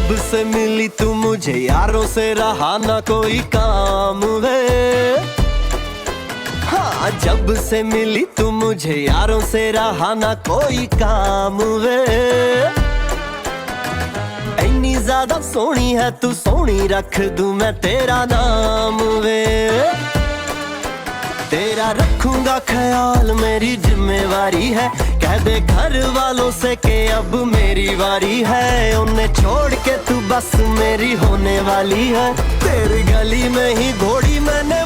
जब से मिली तू मुझे यारों से रहा ना कोई काम वे। हाँ, जब से मिली तू मुझे यारों से रहा ना कोई काम वे। इतनी ज्यादा सोहनी है तू, सोहनी रख दूं मैं तेरा नाम वे। तेरा रखूंगा ख्याल मेरी जिम्मेवारी है, कह दे घर वालों से कि अब मेरी बारी है। उन्हें छोड़ के तू बस मेरी होने वाली है। तेरी गली में ही घोड़ी मैंने